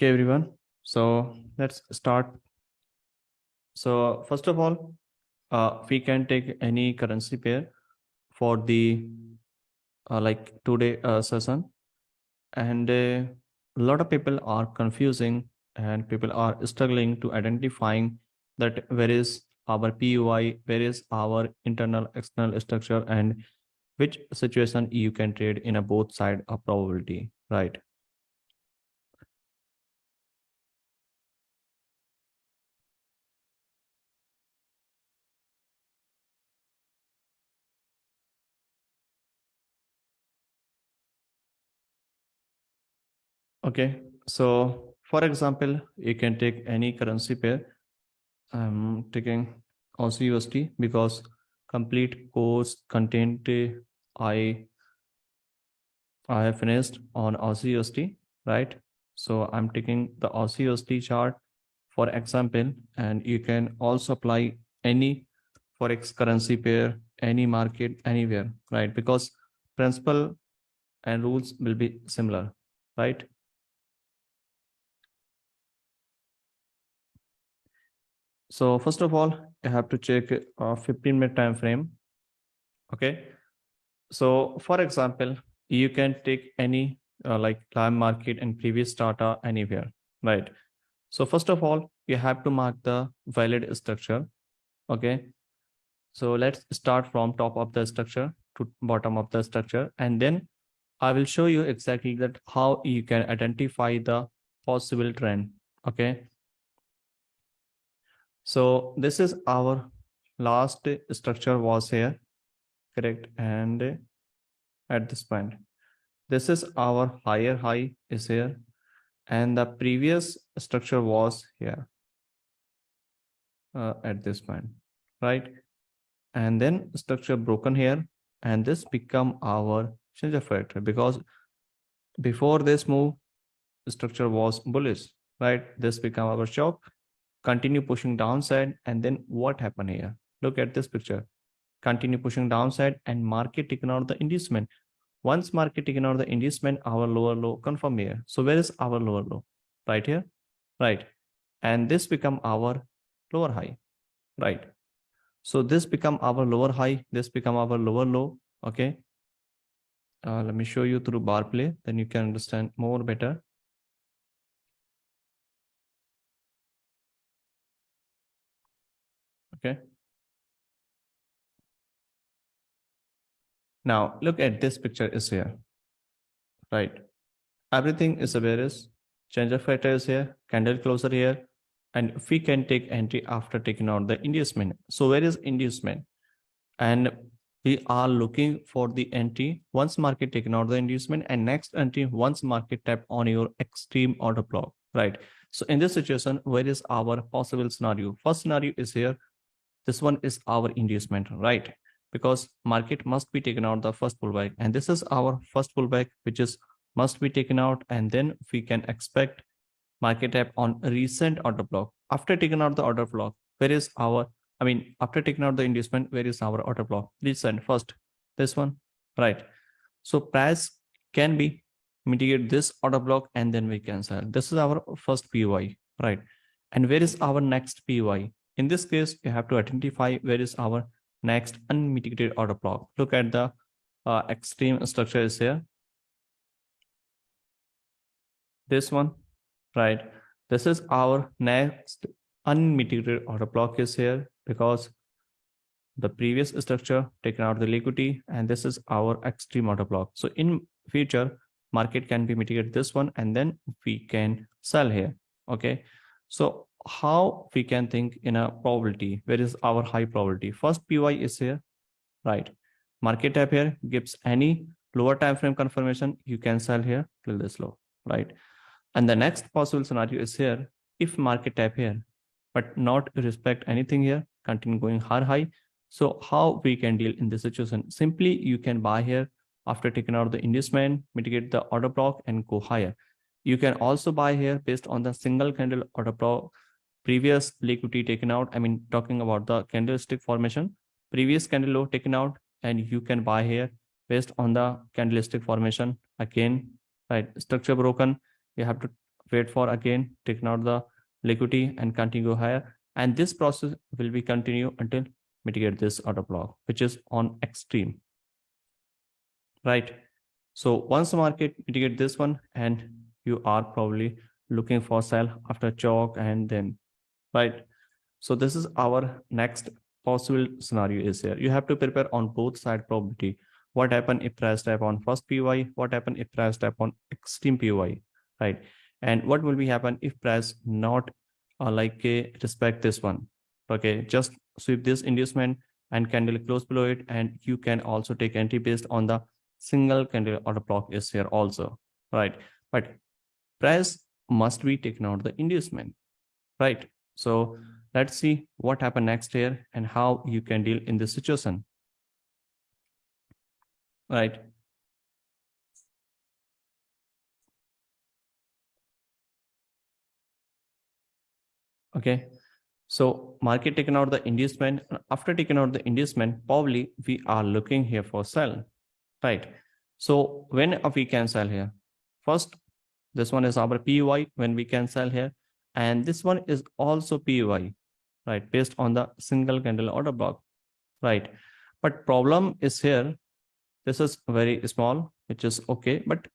Okay, everyone. So let's start. So first of all, we can take any currency pair for the like today session, and a lot of people are confusing and people are struggling to identifying that where is our PUI, where is our internal external structure, and which situation you can trade in a both side of probability, right? Okay, so for example, you can take any currency pair. I'm taking Aussie USD because complete course content I I have finished on Aussie USD, right? So I'm taking the Aussie USD chart for example, and you can also apply any forex currency pair, any market, anywhere, right? Because principle and rules will be similar, right? So first of all, you have to check a 15-minute time frame. Okay. So for example, you can take any like time market and previous data anywhere, right? So first of all, you have to mark the valid structure. Okay. So let's start from top of the structure to bottom of the structure. And then I will show you exactly that how you can identify the possible trend. Okay. So this is our last structure was here, correct? And at this point, this is our higher high is here, and the previous structure was here at this point, right? And then structure broken here, and this become our change of factor because before this move, structure was bullish, right? This become our shock, continue pushing downside, and then what happened here? Look at this picture. Continue pushing downside and market ignore the inducement. Once market ignore the inducement, our lower low confirm here. So where is our lower low? Right here, right? And this become our lower high, right? So this become our lower high, this become our lower low. Okay. Let me show you through bar play, then you can understand more better. Okay. Now look at this picture is here, right? Everything is a bearish. Change of factor is here, candle closer here, and we can take entry after taking out the inducement. So where is inducement? And we are looking for the entry once market taken out the inducement, and next entry once market tap on your extreme order block, right? So in this situation, where is our possible scenario? First scenario is here. This one is our inducement, right? Because market must be taken out the first pullback, and this is our first pullback, which is must be taken out, and then we can expect market tap on recent order block. After taking out the order block, where is our, I mean, after taking out the inducement, where is our order block? Recent first, this one, right? So price can be mitigate this order block and then we can sell. This is our first PY, right? And where is our next PY? In this case, you have to identify where is our next unmitigated order block. Look at the extreme structure is here. This one, right? This is our next unmitigated order block is here because the previous structure taken out the liquidity, and this is our extreme order block. So in future, market can be mitigated this one, and then we can sell here. Okay. So how we can think in a probability? Where is our high probability? First PY is here, right? Market tap here gives any lower time frame confirmation. You can sell here till this low, right? And the next possible scenario is here. If market tap here, but not respect anything here, continue going high. So how we can deal in this situation? Simply you can buy here after taking out the inducement, mitigate the order block and go higher. You can also buy here based on the single candle order block, previous liquidity taken out. I mean, talking about the candlestick formation, previous candle low taken out, and you can buy here based on the candlestick formation again, right? Structure broken. You have to wait for again, taking out the liquidity and continue higher. And this process will be continue until mitigate this order block, which is on extreme, right? So once the market mitigate this one, and you are probably looking for sell after chalk and then, right? So this is our next possible scenario is here. You have to prepare on both side probability. What happen if price tap on first PY? What happen if price tap on extreme PY, right? And what will be happen if price not respect this one? Okay, just sweep this inducement and candle close below it, and you can also take entry based on the single candle order block is here also, right? But price must be taken out the inducement, right? So let's see what happened next here and how you can deal in this situation, right? Okay, so market taken out the inducement. After taking out the inducement, probably we are looking here for sell, right? So when we can sell here, first this one is our PY when we can sell here, and this one is also PY, right? Based on the single candle order block, right? But problem is here, this is very small, which is okay, but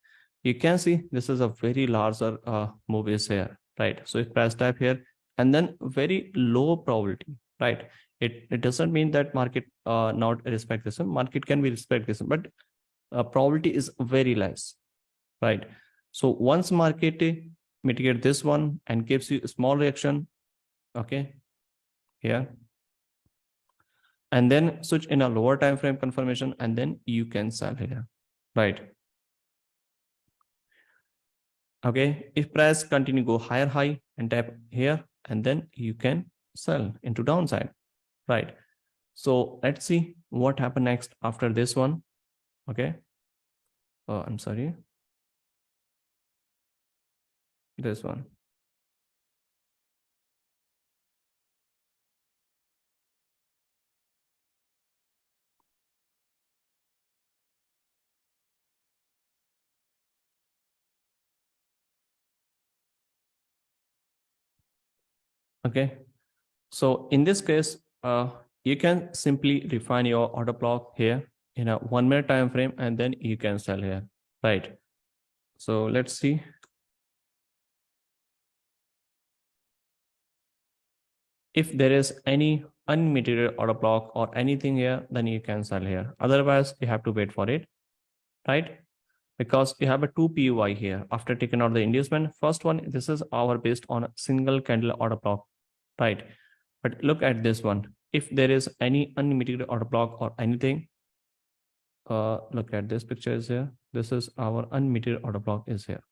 you can see this is a very larger move is here, right? So if price type here and then very low probability, right? It doesn't mean that market not respect this one. Market can be respect this one, but probability is very less, right? So once market mitigate this one and gives you a small reaction, okay, here, and then switch in a lower time frame confirmation, and then you can sell here, right? Okay, if price continue go higher high and tap here, and then you can sell into downside, right? So let's see what happened next after this one. Okay, I'm sorry, this one. Okay, so in this case, you can simply refine your order block here in a 1 minute time frame, and then you can sell here, right? So let's see. If there is any unmitigated order block or anything here, then you can sell here. Otherwise, you have to wait for it, right? Because you have a 2 PUI here after taking out the inducement. First one, this is our based on a single candle order block, right? But look at this one. If there is any unmitigated order block or anything, look at this picture is here. This is our unmitigated order block is here.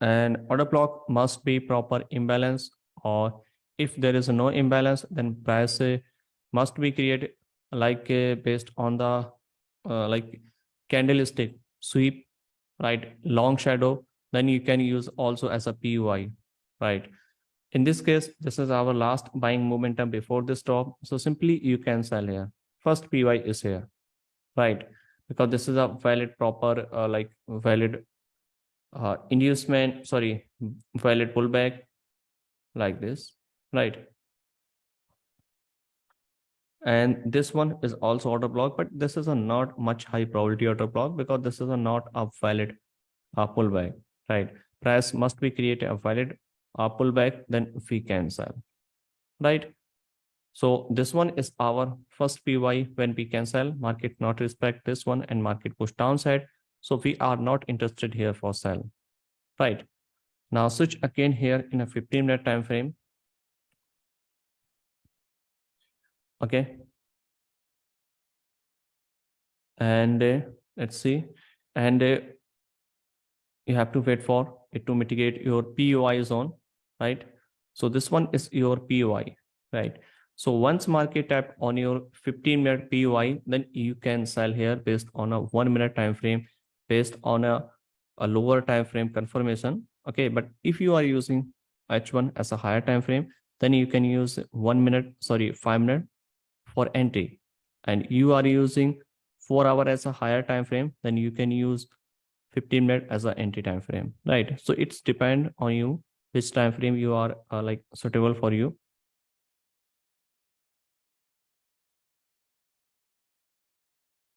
And order block must be proper imbalance, or if there is no imbalance, then price must be created based on the candlestick sweep, right? Long shadow, then you can use also as a PUI, right? In this case, this is our last buying momentum before the stop. So simply you can sell here. First PY is here, right? Because this is a valid proper valid inducement, sorry, valid pullback like this, right? And this one is also order block, but this is a not much high probability order block because this is a not a valid pullback, right? Price must be create a valid pullback, then we can sell, right? So this one is our first PY when we can sell. Market not respect this one and market push downside, so we are not interested here for sell, right? Now switch again here in a 15-minute time frame. Okay, and let's see, and you have to wait for it to mitigate your POI zone, right? So this one is your POI, right? So once market tap on your 15-minute POI, then you can sell here based on a 1 minute time frame, based on a lower time frame confirmation. Okay, but if you are using H1 as a higher time frame, then you can use 1 minute, sorry, 5 minute for entry, and you are using 4 hour as a higher time frame, then you can use 15 minute as an entry time frame, right? So it's depend on you which time frame you are like suitable for you.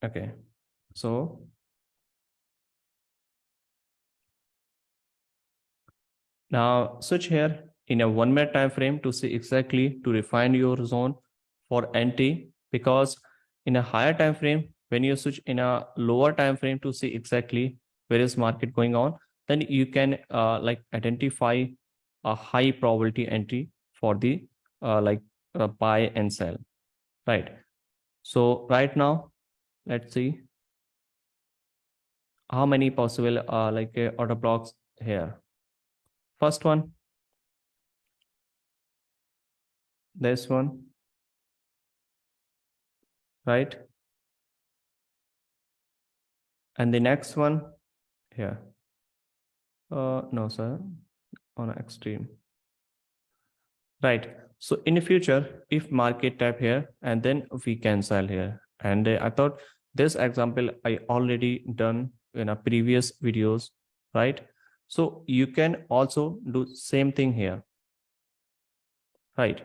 Okay, so now switch here in a 1 minute time frame to see exactly to refine your zone for entry, because in a higher time frame, when you switch in a lower time frame to see exactly where is market going on, then you can like identify a high probability entry for the buy and sell, right? So right now, let's see how many possible order blocks here. First one, this one, right? And the next one here. No, sir, on extreme. Right. So in the future, if market tap here and then we can sell here. And I thought this example I already done in a previous videos, right? So you can also do same thing here, right?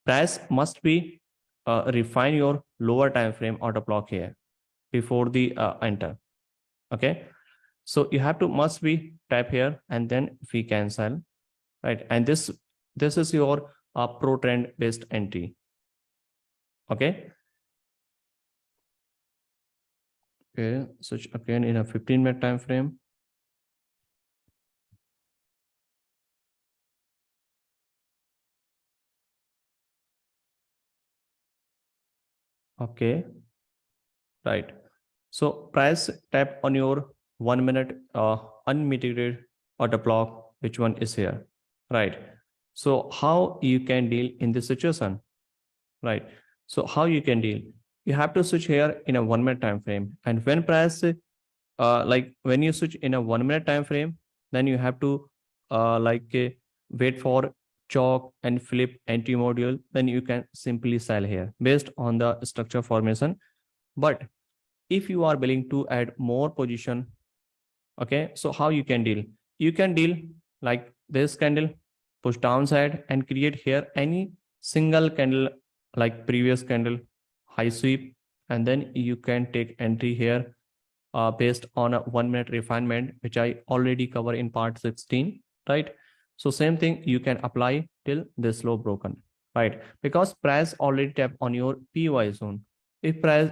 Price must be refine your lower time frame order block here before the enter. Okay. So you have to must be tap here and then we can sell, right? And this is your pro trend based entry. Okay. Okay. So again in a 15-minute time frame. Okay. Right. So price tap on your 1 minute unmitigated order block. Which one is here? Right. So how you can deal in this situation? Right. So how you can deal? You have to switch here in a 1 minute time frame. And when price like when you switch in a 1 minute time frame, then you have to wait for chalk and flip anti module, then you can simply sell here based on the structure formation. But if you are willing to add more position, okay, so how you can deal? You can deal like this candle, push downside and create here any single candle like previous candle high sweep, and then you can take entry here based on a 1 minute refinement, which I already cover in part 16, right? So same thing you can apply till this low broken, right? Because price already tap on your PY zone. If price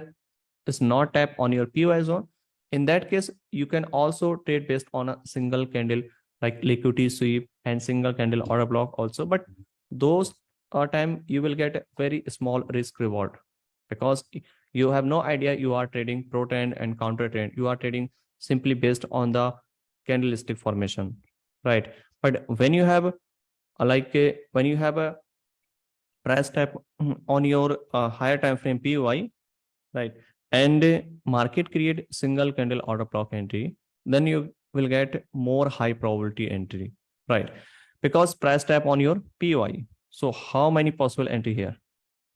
is not tap on your PY zone, in that case, you can also trade based on a single candle like liquidity sweep and single candle order block also. But those time you will get a very small risk reward, because you have no idea you are trading pro trend and counter trend. You are trading simply based on the candlestick formation, right? But when you have when you have a price tap on your higher time frame PY, right, and market create single candle order block entry, then you will get more high probability entry, right? Because price tap on your PY. So how many possible entry here?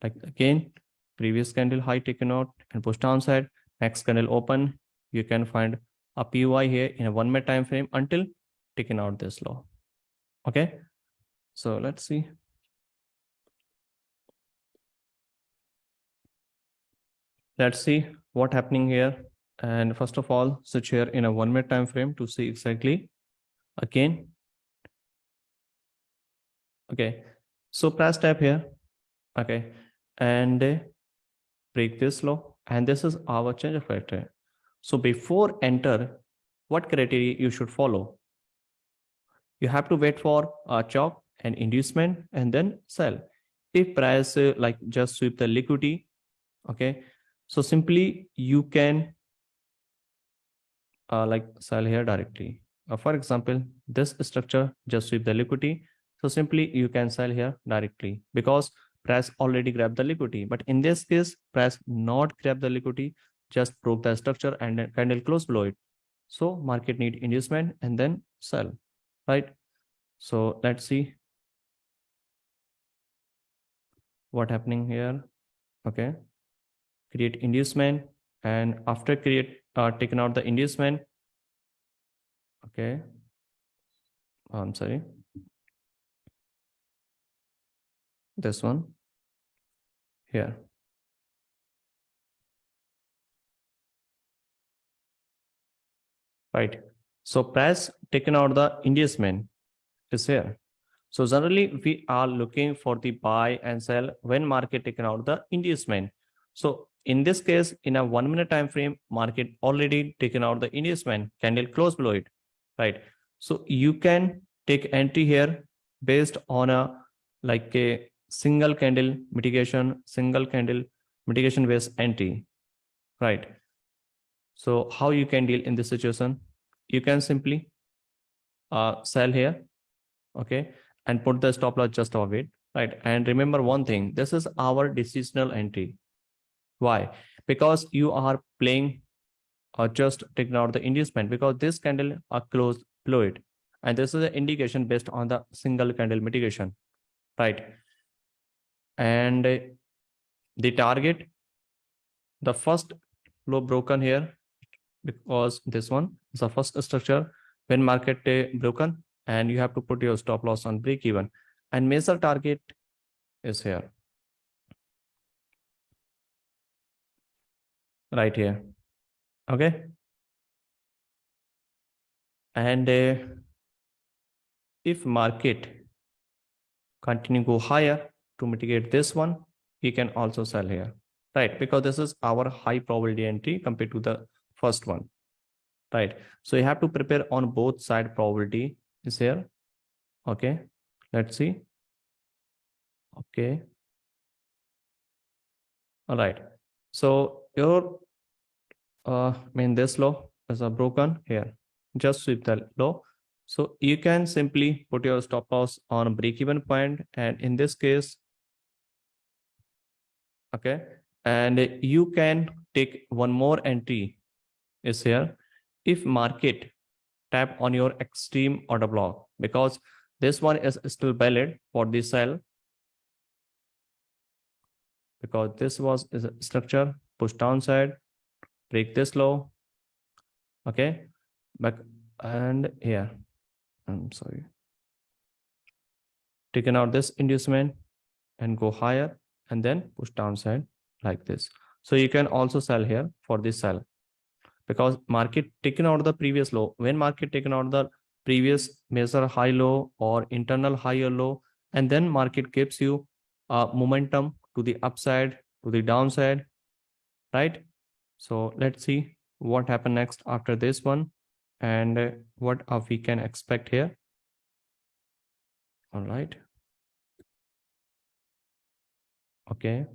Like again, previous candle high taken out and push downside, next candle open, you can find a PY here in a 1 minute time frame until taking out this low. Okay, so let's see. Let's see what happening here. And first of all, switch here in a 1 minute time frame to see exactly again. Okay, so price tap here. Okay, and break this low, and this is our change of factor. So before enter, what criteria you should follow? You have to wait for a chalk and inducement and then sell. If price like just sweep the liquidity, okay, so simply you can like sell here directly. For example, this structure just sweep the liquidity, so simply you can sell here directly because price already grabbed the liquidity. But in this case, price not grab the liquidity, just broke the structure and then candle close below it. So market need inducement and then sell, right? So let's see what happening here. Okay, create inducement, and after create taking out the inducement, Okay. I'm sorry. This one here. Right. So price taken out the inducement is here. So generally we are looking for the buy and sell when market taken out the inducement. So in this case, in a 1 minute time frame, market already taken out the inducement, candle close below it, right? So you can take entry here based on a like a single candle mitigation based entry, right? So how you can deal in this situation? You can simply sell here, okay, and put the stop loss just above it, right? And remember one thing, this is our decisional entry. Why? Because you are playing just taking out the inducement because this candle are closed below it, and this is an indication based on the single candle mitigation, right? And the target, the first low broken here, because this one is the first structure when market broken, and you have to put your stop loss on break even, and major target is here, right here. Okay. And if market continue go higher to mitigate this one, we can also sell here, right? Because this is our high probability entry compared to the first one, right? So you have to prepare on both side probability is here. Okay. Let's see. Okay. All right. So your this low is a broken here. Just sweep the low. So you can simply put your stop loss on break even point, and in this case, okay, and you can take one more entry is here if market tap on your extreme order block, because this one is still valid for the sell, because this was is a structure push downside, break this low, okay, back, and here I'm sorry, taken out this inducement and go higher and then push downside like this. So you can also sell here for this sell, because market taken out the previous low. When market taken out the previous measure high low or internal high or low, and then market gives you momentum to the upside, to the downside, right? So let's see what happened next after this one, and what we can expect here. All right. Okay.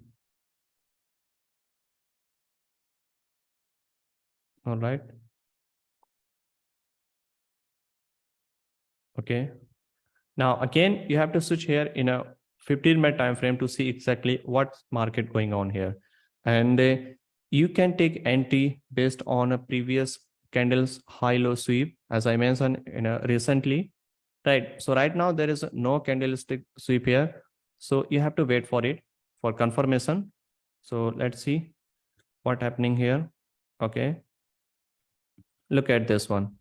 All right. Okay. Now again, you have to switch here in a 15-minute time frame to see exactly what's market going on here, and you can take entry based on a previous candles high-low sweep, as I mentioned in a recently, right? So right now there is no candlestick sweep here, so you have to wait for it for confirmation. So let's see what happening here. Okay, look at this one.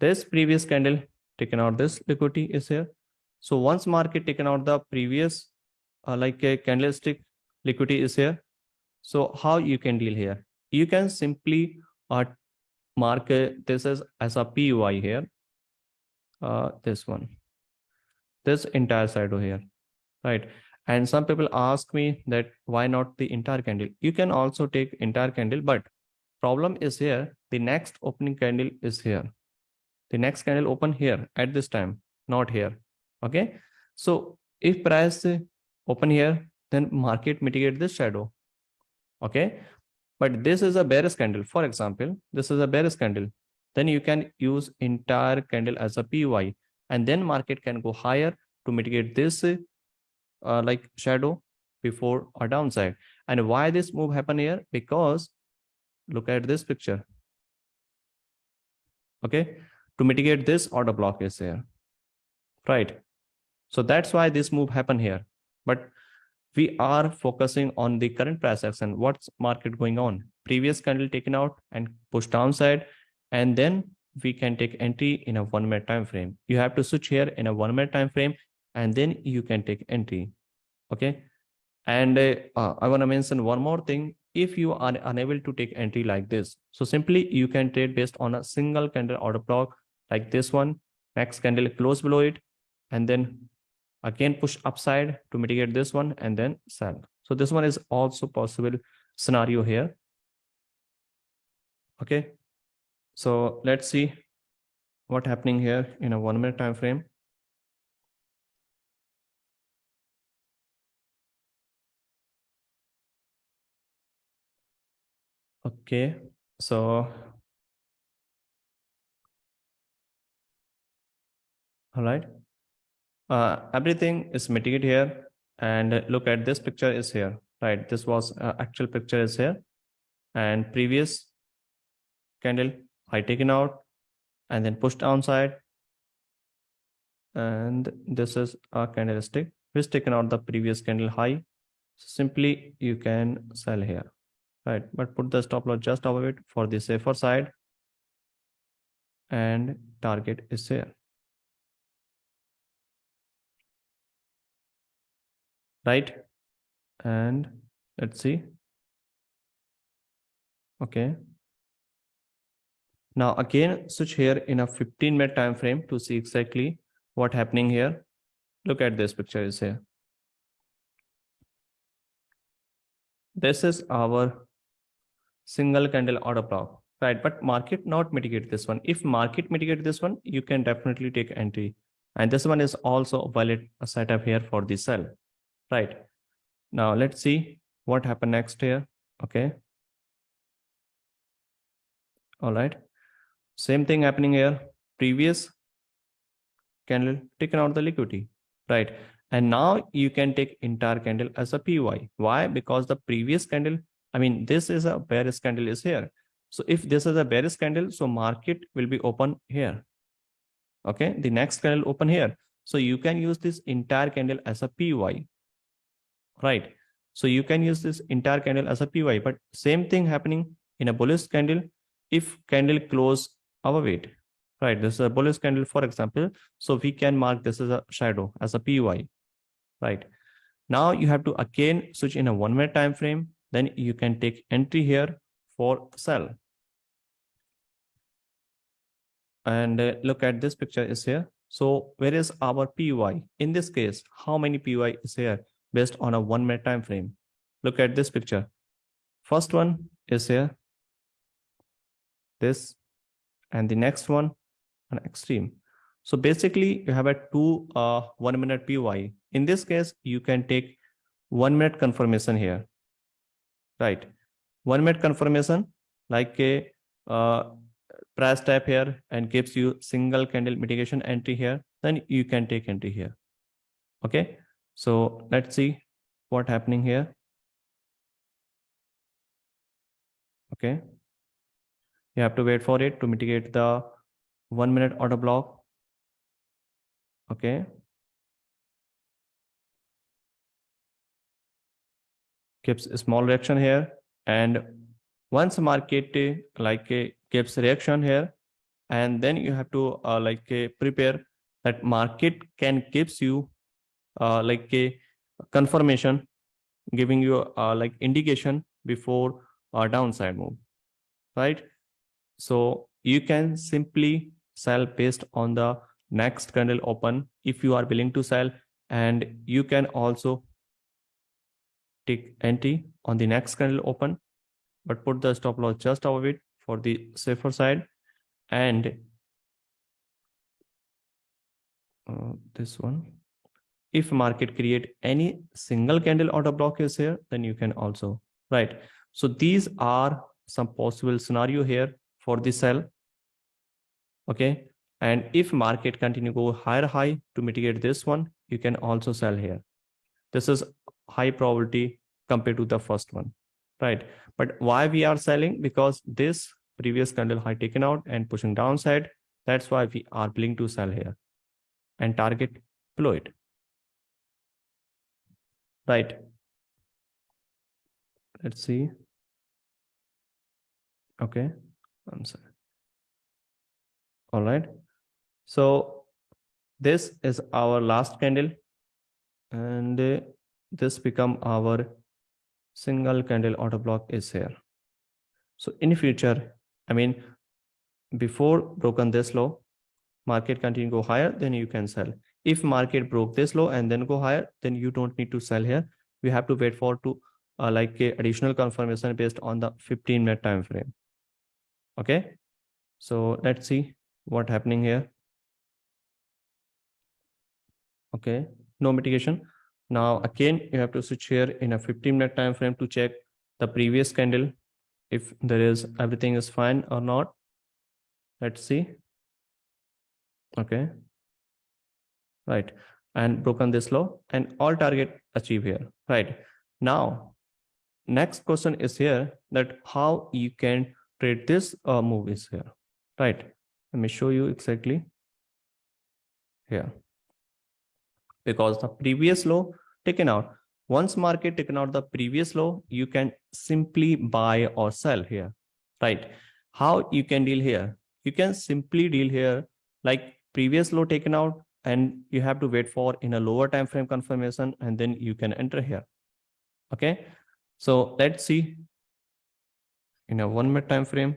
This previous candle taken out this liquidity is here. So once market taken out the previous like a candlestick liquidity is here. So how you can deal here? You can simply mark this as a PUI here. This one, this entire side over here, right? And some people ask me that why not the entire candle? You can also take entire candle, but problem is here. The next opening candle is here. The next candle open here at this time, not here. Okay. So if price open here, then market mitigate this shadow. Okay. But this is a bearish candle. For example, this is a bearish candle. Then you can use entire candle as a PY, and then market can go higher to mitigate this like shadow before a downside. And why this move happen here? Because look at this picture. Okay. To mitigate this order block is here, right? So that's why this move happened here. But we are focusing on the current price action. What's market going on? Previous candle taken out and pushed downside, and then we can take entry in a 1 minute time frame. You have to switch here in a 1 minute time frame, and then you can take entry. Okay. And I want to mention one more thing. If you are unable to take entry like this, so simply you can trade based on a single candle order block like this one. Next candle close below it, and then again push upside to mitigate this one, and then sell. So this one is also possible scenario here. Okay. So let's see what happening here in a 1 minute time frame. Okay. So all right. Everything is mitigated here, and look at this picture is here, right? This was actual picture is here, and previous candle high taken out and then pushed downside, and this is a candlestick which taken out the previous candle high. Simply you can sell here, right? But put the stop loss just above it for the safer side, and target is here, right? And let's see. Okay. Now again, switch here in a 15-minute time frame to see exactly what happening here. Look at this picture is here. This is our single candle order block, right? But market not mitigate this one. If market mitigate this one, you can definitely take entry. And this one is also valid setup here for the sell, right? Now let's see what happened next here. Okay. All right. Same thing happening here. Previous candle taken out the liquidity, right? And now you can take entire candle as a PY. Why? Because the previous candle, I mean, this is a bearish candle is here. So if this is a bearish candle, so market will be open here. Okay. The next candle open here. So you can use this entire candle as a PY, right? So you can use this entire candle as a PY, but same thing happening in a bullish candle. If candle close above it, right? This is a bullish candle, for example. So we can mark this as a shadow as a PY, right? Now you have to again switch in a 1 minute time frame. Then you can take entry here for sell. And look at this picture is here. So where is our PY? In this case, how many PY is here based on a 1 minute time frame? Look at this picture. First one is here, this, and the next one an extreme. So basically you have a two 1 minute PY. In this case, you can take 1 minute confirmation here, right? 1 minute confirmation like a price type here and gives you single candle mitigation entry here. Then you can take entry here. Okay. So let's see what happening here. Okay. You have to wait for it to mitigate the 1 minute order block. Okay. Gives a small reaction here, and once market gives reaction here, and then you have to prepare that market can gives you like a confirmation, giving you like indication before a downside move, right? So you can simply sell based on the next candle open if you are willing to sell, and you can also take entry on the next candle open, but put the stop loss just above it for the safer side. And this one, if market create any single candle order block is here, then you can also, right? So these are some possible scenario here for the sell. Okay. And if market continue go higher high to mitigate this one, you can also sell here. This is high probability compared to the first one, right? But why we are selling? Because this previous candle high taken out and pushing downside. That's why we are willing to sell here and target below it, right? Let's see. Okay. I'm sorry. All right. So this is our last candle, and this become our single candle order block is here. So in future, I mean, before broken this low, market continue go higher, then you can sell. If market broke this low and then go higher, then you don't need to sell here. We have to wait for to like a additional confirmation based on the 15-minute time frame. Okay, so let's see what happening here. Okay, no mitigation. Now again, you have to switch here in a 15-minute time frame to check the previous candle if there is everything is fine or not. Let's see. Okay, right, and broken this low and all target achieve here. Right, now next question is here that how you can trade this move is here. Right, let me show you exactly here. Because the previous low taken out, once market taken out the previous low, you can simply buy or sell here. Right, how you can deal here? You can simply deal here like previous low taken out, and you have to wait for in a lower time frame confirmation, and then you can enter here. Okay, so let's see in a 1 minute time frame.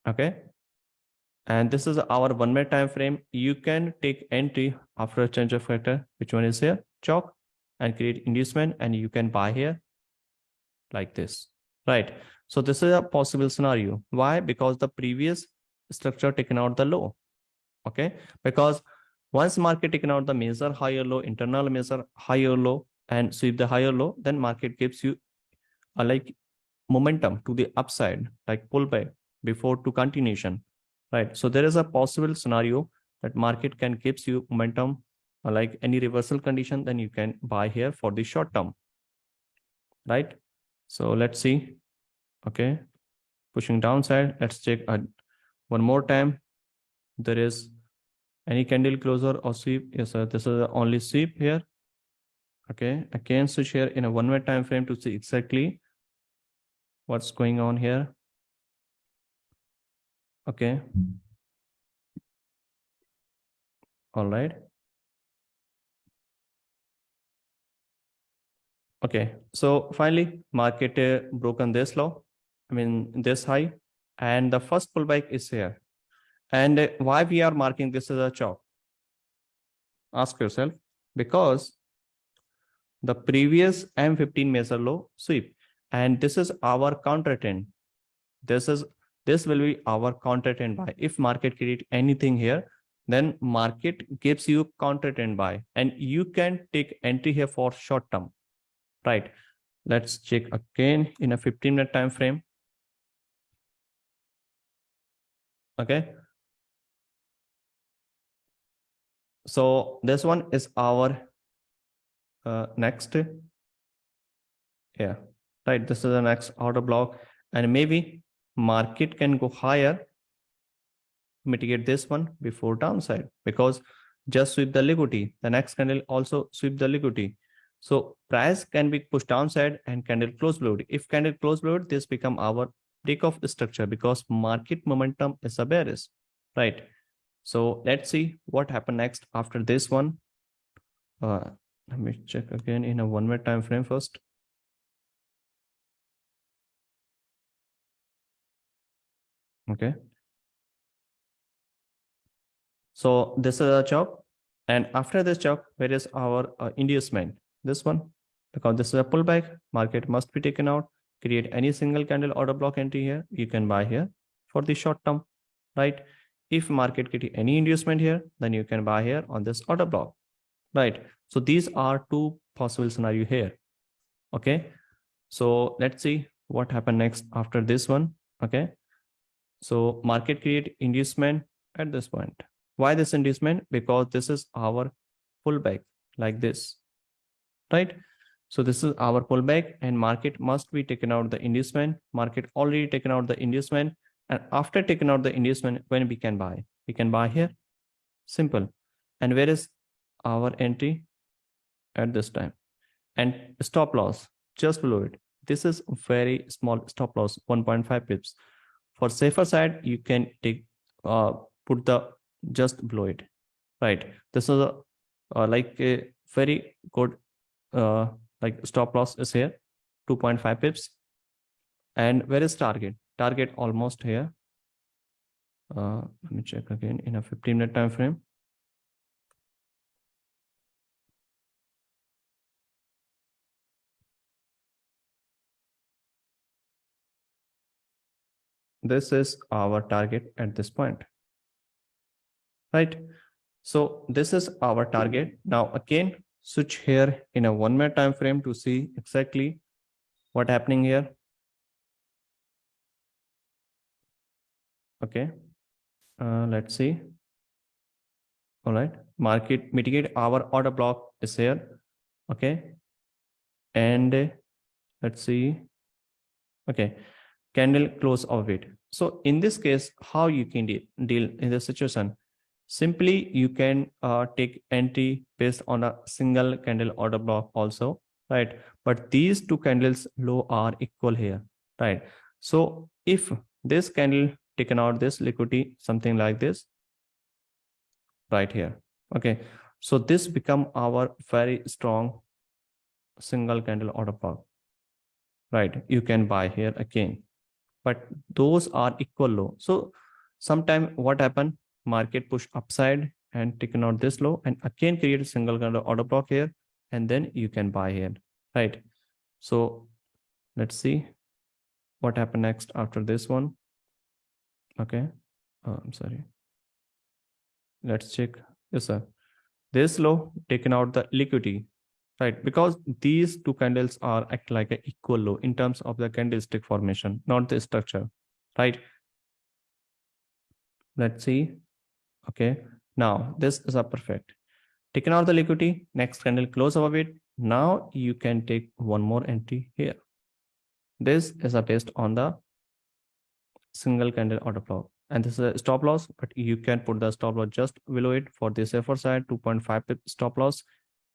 Okay, and this is our 1 minute time frame. You can take entry after a change of factor, which one is here, chalk, and create inducement, and you can buy here like this. Right, so this is a possible scenario. Why? Because the previous structure taken out the low. Okay, because once market taken out the major higher low, internal major higher low, and sweep the higher low, then market gives you a like momentum to the upside, like pullback before to continuation. Right, so there is a possible scenario that market can gives you momentum like any reversal condition, then you can buy here for the short term. Right, so let's see. Okay, pushing downside. Let's check one more time. There is any candle closer or sweep? Yes sir, this is the only sweep here. Okay, I can switch here in a 1 minute time frame to see exactly what's going on here. Okay, all right. Okay, so finally market broken this low, I mean this high, and the first pullback is here. And why we are marking this as a chop? Ask yourself. Because the previous M15 major low sweep, and this is our counter trend. This will be our counter trend buy. If market create anything here, then market gives you counter trend buy, and you can take entry here for short term. Right, let's check again in a 15-minute time frame. Okay, so this one is our next. Yeah, right, this is the next order block, and maybe market can go higher, mitigate this one before downside, because just sweep the liquidity, the next candle also sweep the liquidity. So price can be pushed downside and candle close below it. If candle close below it, this become our break of structure, because market momentum is a bearish. Right, so let's see what happened next after this one. Let me check again in a 1 minute time frame first. Okay, so this is a chop, and after this chop, where is our inducement? This one, because this is a pullback, market must be taken out. Create any single candle order block entry here, you can buy here for the short term. Right, if market get any inducement here, then you can buy here on this order block. Right, so these are two possible scenario here. Okay, so let's see what happened next after this one. Okay, so market create inducement at this point. Why this inducement? Because this is our pullback like this. Right, so this is our pullback, and market must be taken out the inducement. Market already taken out the inducement, and after taking out the inducement, when we can buy? We can buy here. Simple. And where is our entry? At this time. And stop loss just below it. This is very small stop loss, 1.5 pips. For safer side, you can take put the just below it, right? This is like a very good like stop loss is here, 2.5 pips. And where is target? Target almost here. Let me check again in a 15-minute time frame. This is our target at this point, right? So this is our target. Now again, switch here in a 1-minute time frame to see exactly what happening here. Okay, let's see. All right, market mitigate our order block is here. Okay, and let's see. Okay, candle close of it. So in this case, how you can deal in this situation? Simply, you can take entry based on a single candle order block also, right? But these two candles low are equal here, right? So if this candle taken out this liquidity, something like this, right here, okay. So this become our very strong single candle order block, right? You can buy here again, but those are equal low. So sometime what happened, market push upside and taken out this low and again create a single kind of order block here, and then you can buy here, right? So let's see what happened next after this one. Okay, I'm sorry, let's check. Yes sir, this low taken out the liquidity, right? Because these two candles are act like a equal low in terms of the candlestick formation, not the structure, right? Let's see. Okay, now this is a perfect. Taken out the liquidity, next candle close above it. Now you can take one more entry here. This is a based on the single candle order block, and this is a stop loss, but you can put the stop loss just below it for the safer side, 2.5 pip stop loss,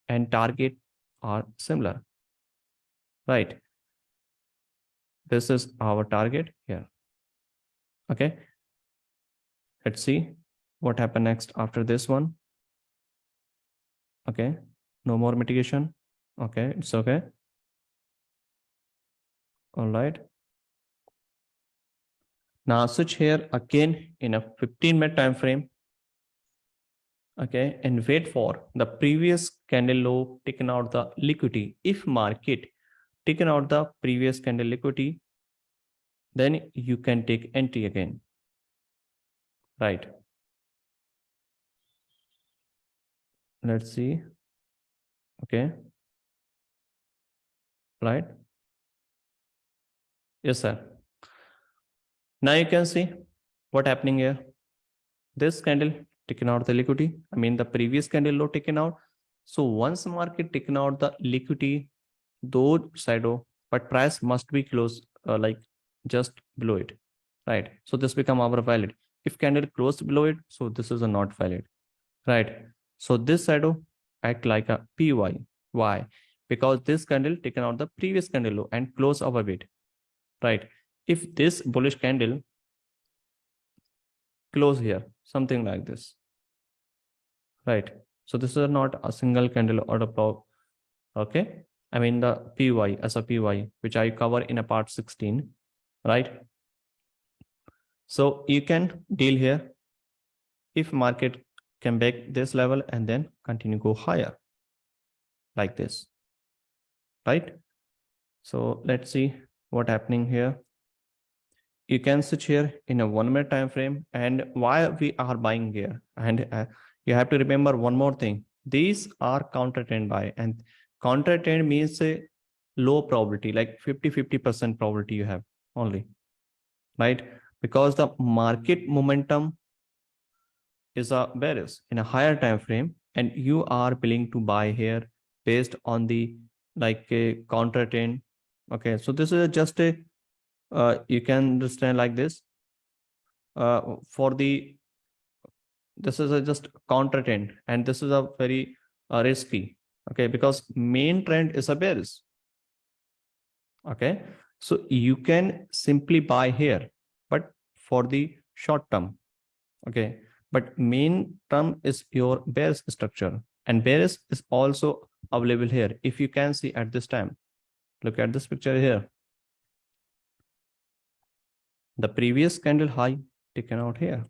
and target are similar, right? This is our target here. Okay, let's see what happened next after this one. Okay, no more mitigation. Okay, it's okay. All right, now switch here again in a 15-minute time frame. Okay, and wait for the previous candle low taken out the liquidity. If market taken out the previous candle liquidity, then you can take entry again, right? Let's see. Okay, right? Yes sir. Now you can see what happening here. This candle taken out the liquidity, I mean the previous candle low taken out. So once market taken out the liquidity, though shadow, but price must be close like just below it, right? So this become our valid. If candle closed below it, so this is a not valid, right? So this shadow act like a PY. Why? Because this candle taken out the previous candle low and close above it, right? If this bullish candle close here, something like this, right? So this is not a single candle order block. Okay, I mean the PY as a PY, which I cover in a part 16, right? So you can deal here if market can break this level and then continue go higher like this, right? So let's see what happening here. You can switch here in a 1-minute time frame, and why we are buying here. And you have to remember one more thing. These are counter trend buy, and counter trend means a low probability, like 50% probability you have only, right? Because the market momentum is a bearish in a higher time frame, and you are willing to buy here based on the like a counter trend. Okay, so this is just a you can understand like this. For the this is a just counter trend, and this is a very risky. Okay, because main trend is a bearish. Okay, so you can simply buy here, but for the short term. Okay, but main term is your bearish structure, and bearish is also available here. If you can see at this time, look at this picture here. The previous candle high taken out here.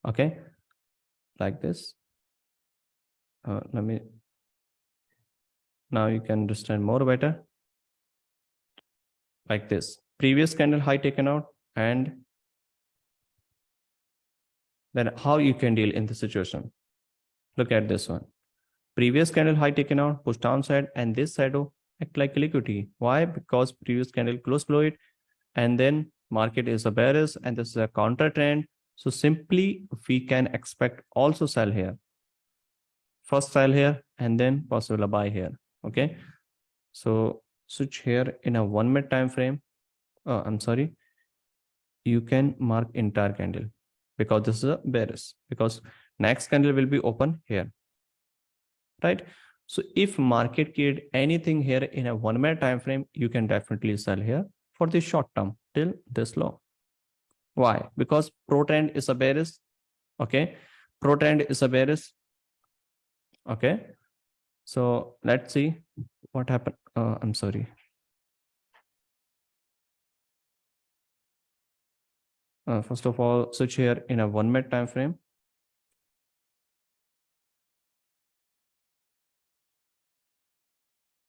Okay, like this. Let me, now you can understand more better. Like this, previous candle high taken out, and then how you can deal in this situation. Look at this one. Previous candle high taken out, push downside, and this shadow act like liquidity. Why? Because previous candle closed below it, and then market is a bearish, and this is a counter trend. So simply we can expect also sell here. First sell here, and then possible a buy here. Okay. So switch here in a 1 minute time frame. I'm sorry. You can mark entire candle because this is a bearish, because next candle will be open here, right? So if market create anything here in a 1 minute time frame, you can definitely sell here for the short term till this low. Why? Because pro trend is a bearish. Okay, pro trend is a bearish. Okay, so let's see what happened. I'm sorry. First of all, switch here in a 1 minute time frame.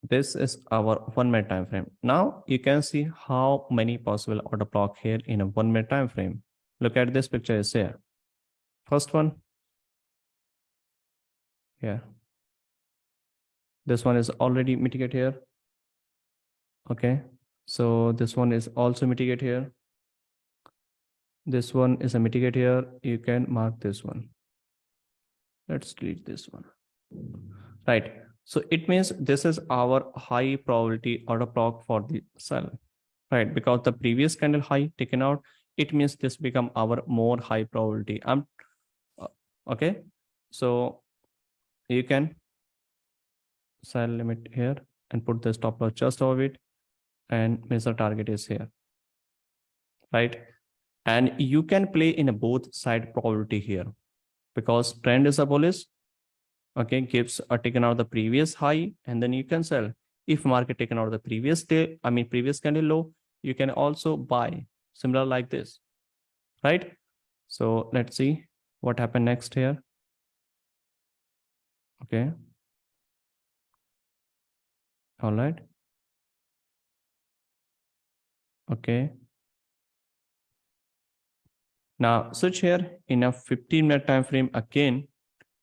This is our 1 minute time frame. Now you can see how many possible order block here in a 1 minute time frame. Look at this picture is here. First one here. This one is already mitigate here. Okay, so this one is also mitigate here. This one is a mitigate here. You can mark this one. Let's delete this one. Right. So it means this is our high probability order block for the sell, right? Because the previous candle high taken out, it means this become our more high probability. Okay. So you can sell limit here and put the stop loss just over it, and measure target is here, right? And you can play in a both side probability here, because trend is a bullish. Okay, gives a taken out the previous high, and then you can sell. If market taken out the previous day, previous candle low, you can also buy similar like this, right? So let's see what happened next here. Okay, all right. Okay, now switch here in a 15-minute time frame again.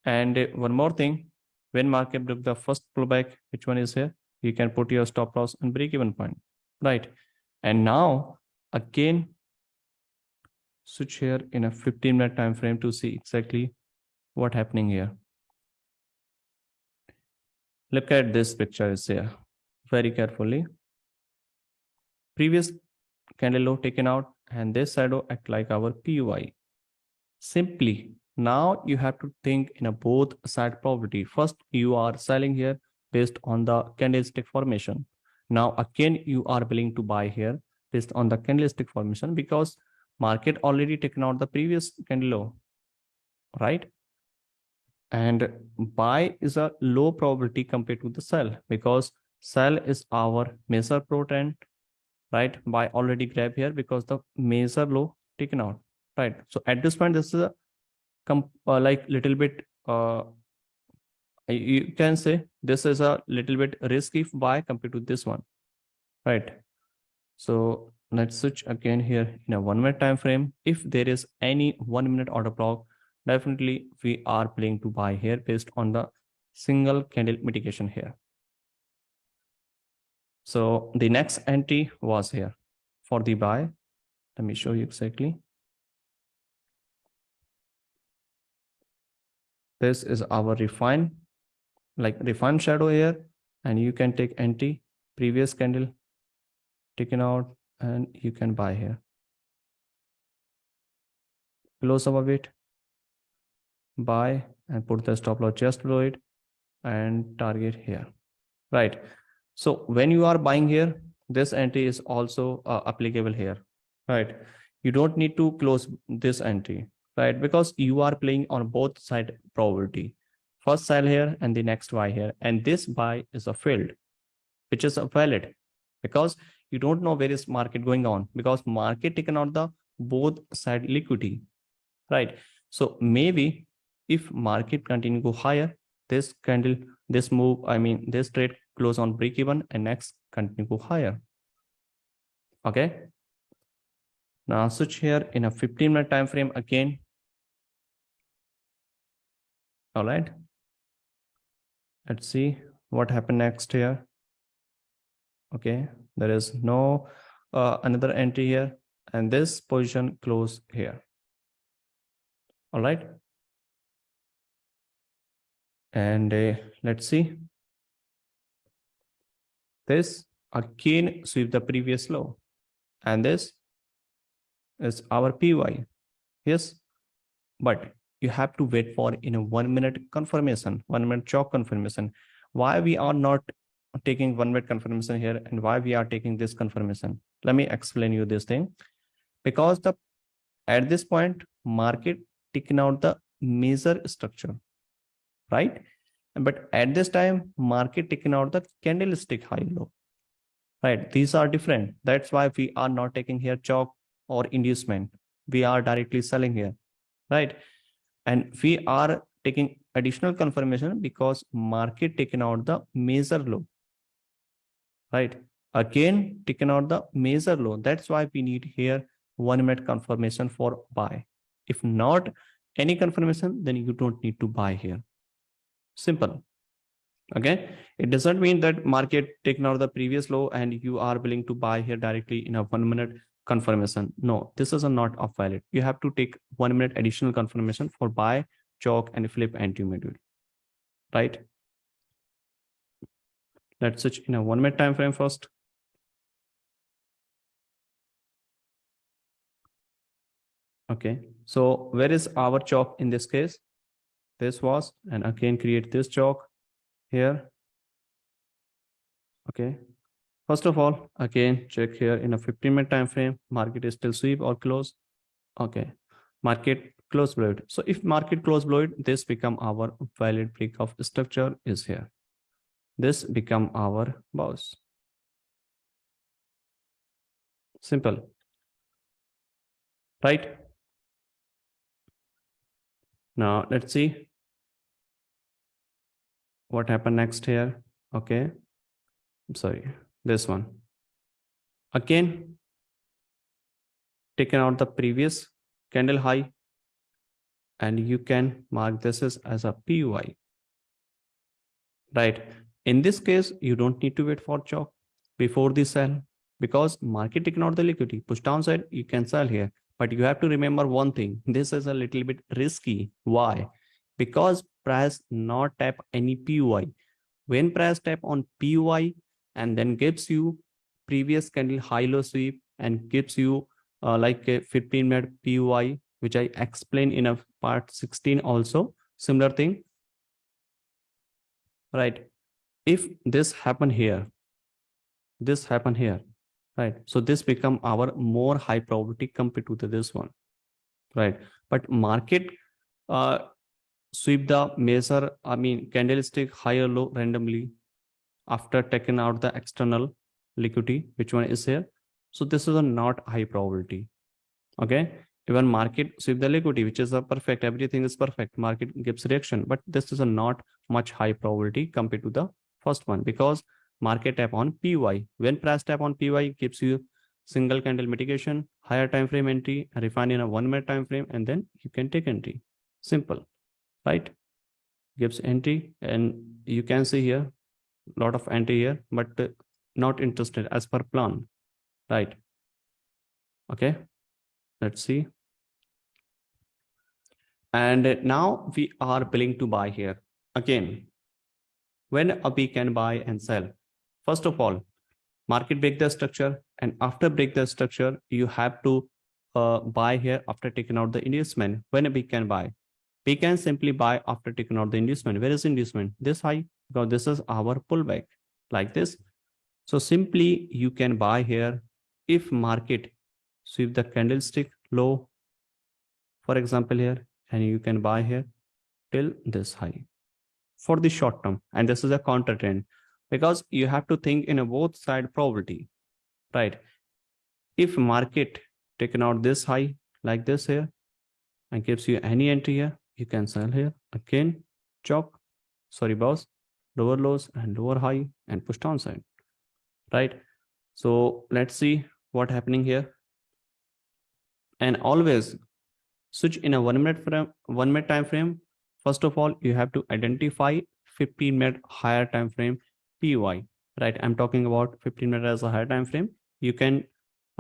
And one more thing, when market broke the first pullback, which one is here, you can put your stop loss and break even point, right? And now again switch here in a 15-minute time frame to see exactly what happening here. Look at this picture is here very carefully. Previous candle low taken out, and this shadow act like our PUI. Simply now you have to think in a both side probability. First, you are selling here based on the candlestick formation. Now again you are willing to buy here based on the candlestick formation, because market already taken out the previous candle low, right? And buy is a low probability compared to the sell, because sell is our measure pro trend, right? Buy already grab here because the measure low taken out, right? So at this point, this is a like little bit you can say this is a little bit risky buy compared to this one, right? So let's switch again here in a 1 minute time frame. If there is any 1 minute order block, definitely we are planning to buy here based on the single candle mitigation here. So the next entry was here for the buy. Let me show you exactly. This is our refine shadow here, and you can take entry previous candle taken out, and you can buy here. Close above it, buy, and put the stop loss just below it, and target here, right? So when you are buying here, this entry is also applicable here, right? You don't need to close this entry, right? Because you are playing on both side probability. First sell here and the next buy here. And this buy is a failed, which is a valid because you don't know where is market going on because market taken out the both side liquidity, right? So maybe if market continue go higher, this candle, this move, I mean, this trade close on break even and next continue go higher. Okay. Now switch here in a 15-minute time frame again. All right. Let's see what happened next here. Okay. There is no another entry here and this position close here. All right. And let's see. This again sweep the previous low. And this is our PY. Yes. But you have to wait for in a 1 minute confirmation, 1 minute chalk confirmation. Why we are not taking 1 minute confirmation here and why we are taking this confirmation? Let me explain you this thing. Because at this point, market taking out the major structure, right? But at this time, market taking out the candlestick high low, right? These are different. That's why we are not taking here chalk or inducement. We are directly selling here, right? And we are taking additional confirmation because market taken out the major low, right? Again, taken out the major low. That's why we need here 1 minute confirmation for buy. If not any confirmation, then you don't need to buy here. Simple. Okay. It doesn't mean that market taken out the previous low and you are willing to buy here directly in a 1 minute confirmation. No, this is not a valid. You have to take 1 minute additional confirmation for buy, chalk, and flip anti-module, right? Let's switch in a 1 minute time frame first. Okay, so where is our chalk in this case? This was, and again create this chalk here. Okay, first of all, again check here in a 15-minute time frame, market is still sweep or close. Okay, market close below it. So if market close below it, this become our valid break of structure is here. This become our bounce. Simple, right? Now let's see what happened next here. Okay, I'm sorry, this one. Again, taken out the previous candle high and you can mark this as a PY, right? In this case, you don't need to wait for chalk before the sell because market taken out the liquidity. Push downside, you can sell here. But you have to remember one thing. This is a little bit risky. Why? Because price not tap any PY. When price tap on PY and then gives you previous candle high-low sweep and gives you like a 15-minute PY, which I explained in a part 16 also, similar thing, right? If this happen here, right? So this become our more high probability compared to this one, right? But market sweep the measure, I mean, candlestick higher low randomly after taking out the external liquidity, which one is here. So this is a not high probability. Okay. Even market sweep the liquidity, which is a perfect, everything is perfect. Market gives reaction, but this is a not much high probability compared to the first one because market tap on PY. When price tap on PY gives you single candle mitigation, higher time frame entry, refine in a 1 minute time frame, and then you can take entry. Simple, right? Gives entry, and you can see here lot of entry here, but not interested as per plan, right? Okay, let's see. And now we are willing to buy here again. When we can buy and sell, first of all, market break the structure, and after break the structure, you have to buy here after taking out the inducement. When we can buy, we can simply buy after taking out the inducement. Where is inducement? This high, because this is our pullback like this. So simply you can buy here if market sweep the candlestick low, for example here, and you can buy here till this high for the short term. And this is a counter trend, because you have to think in a both side probability, right? If market taken out this high like this here and gives you any entry here, you can sell here again, chop, sorry boss, lower lows and lower high and push downside, right? So let's see what happening here. And always switch in a 1 minute frame, 1 minute time frame. First of all, you have to identify 15-minute higher time frame PY, right? I'm talking about 15 minute as a higher time frame. You can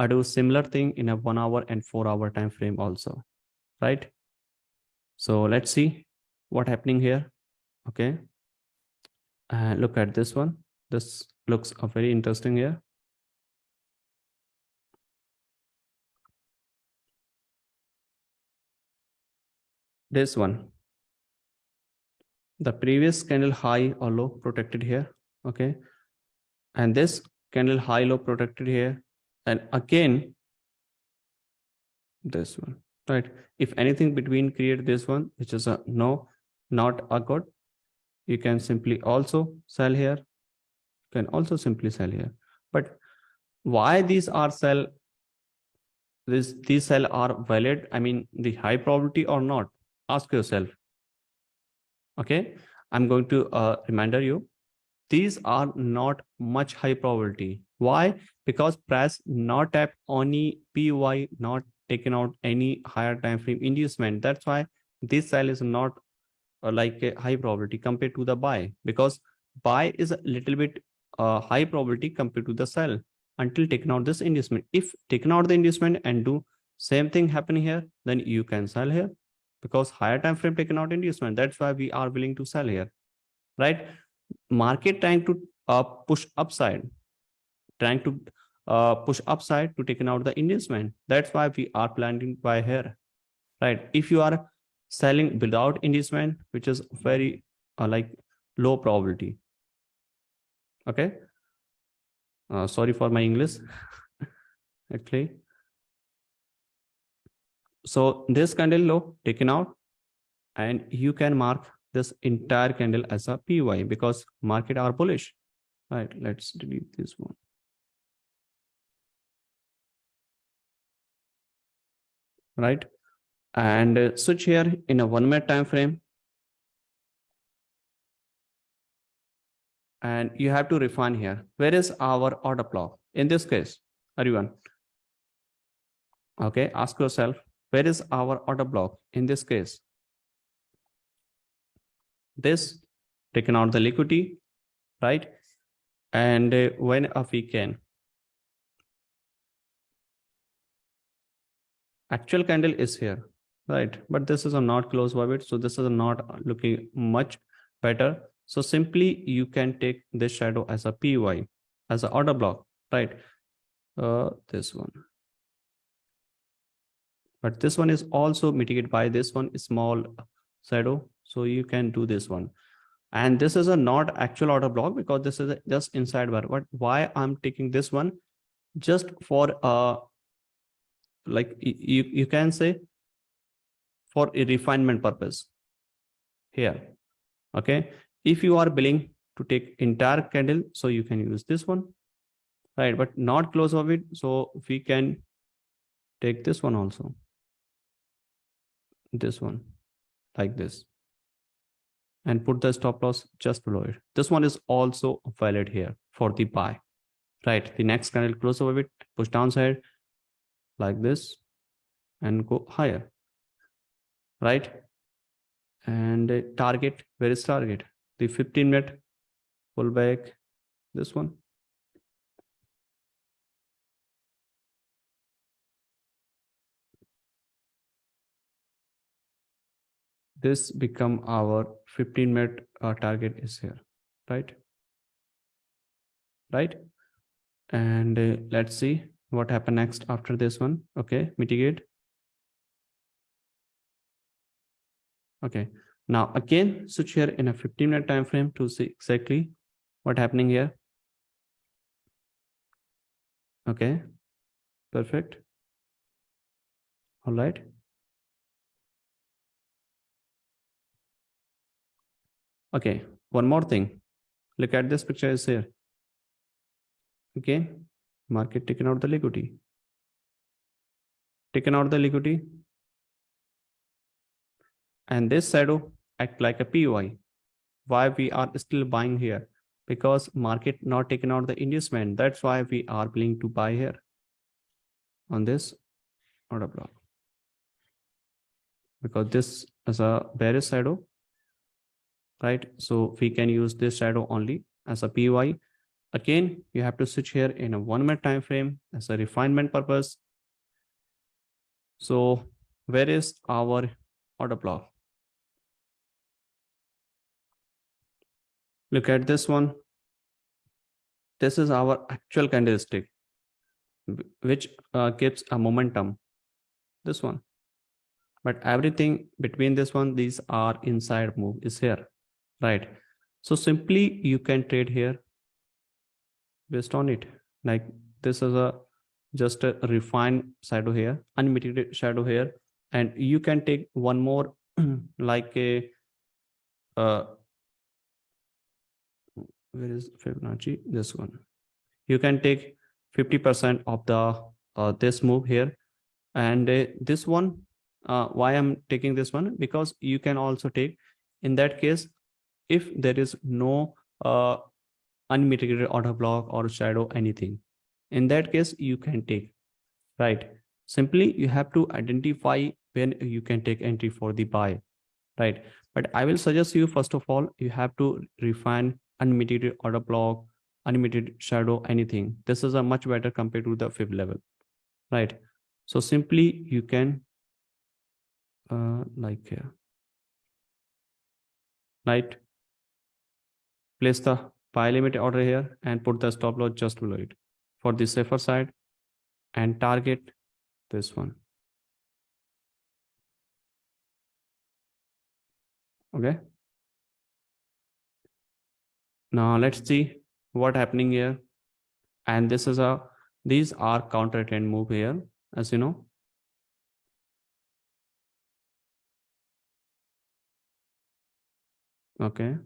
do similar thing in a 1 hour and 4 hour time frame also, right? So let's see what happening here. Okay, look at this one. This looks very interesting here. This one, the previous candle high or low protected here. Okay, and this candle high low protected here, and again this one, right? If anything between create this one, which is a no, not a good, you can simply also sell here, you can also simply sell here. But why these are sell, these sell are valid, I mean the high probability or not? Ask yourself. Okay, I'm going to reminder you, these are not much high probability. Why? Because price not tap only PY, not taken out any higher time frame inducement. That's why this sell is not like a high probability compared to the buy, because buy is a little bit high probability compared to the sell until taken out this inducement. If taken out the inducement and do same thing happen here, then you can sell here, because higher time frame taken out inducement. That's why we are willing to sell here, right? Market trying to push upside, trying to push upside to taken out the inducement. That's why we are planning buy here, right? If you are selling without inducement, which is very like low probability. Okay, sorry for my English actually. So this candle low taken out, and you can mark this entire candle as a PY, because market are bullish, right? Let's delete this one, right? And switch here in a 1 minute time frame, and you have to refine here, where is our order block in this case, everyone? Okay, ask yourself, where is our order block in this case? This taken out the liquidity, right? And when we can, actual candle is here, right? But this is a not close by it, so this is not looking much better. So simply you can take this shadow as a PY, as an order block, right? This one, but this one is also mitigated by this one small shadow, so you can do this one. And this is a not actual order block, because this is just inside bar. But why I'm taking this one? Just for like you can say for a refinement purpose here. Okay, if you are willing to take entire candle, so you can use this one, right? But not close of it, so we can take this one also, this one, like this, and put the stop loss just below it. This one is also valid here for the buy, right? The next candle close over it, push downside like this and go higher, right? And target, where is target? The 15-minute pullback, this one. This become our 15-minute target is here, right? Right? And let's see what happened next after this one. Okay, mitigate. Okay, now again switch here in a 15-minute time frame to see exactly what happening here. Okay, perfect. All right. Okay, one more thing. Look at this picture is here. Okay, market taken out the liquidity. Taken out the liquidity. And this shadow act like a PY. Why we are still buying here? Because market not taken out the inducement. That's why we are willing to buy here on this order block. Because this is a bearish shadow, right? So we can use this shadow only as a PY. Again, you have to switch here in a 1 minute time frame as a refinement purpose. So where is our order block? Look at this one. This is our actual candlestick, which gives a momentum. This one. But everything between this one, these are inside move is here, right? So simply you can trade here based on it. Like this is a just a refined shadow here, unmitigated shadow here, and you can take one more like a where is Fibonacci? This one. You can take 50% of the this move here, and this one. Why I'm taking this one? Because you can also take in that case if there is no unmitigated order block or shadow anything. In that case, you can take, right? Simply you have to identify when you can take entry for the buy, right? But I will suggest you first of all, you have to refine unmitigated order block, unmitigated shadow, anything. This is a much better compared to the fib level, right? So simply you can like here, right? Place the buy limit order here and put the stop loss just below it for the safer side and target this one. Okay. Now let's see what happening here. And this is a, these are counter trend move here, as you know. Okay.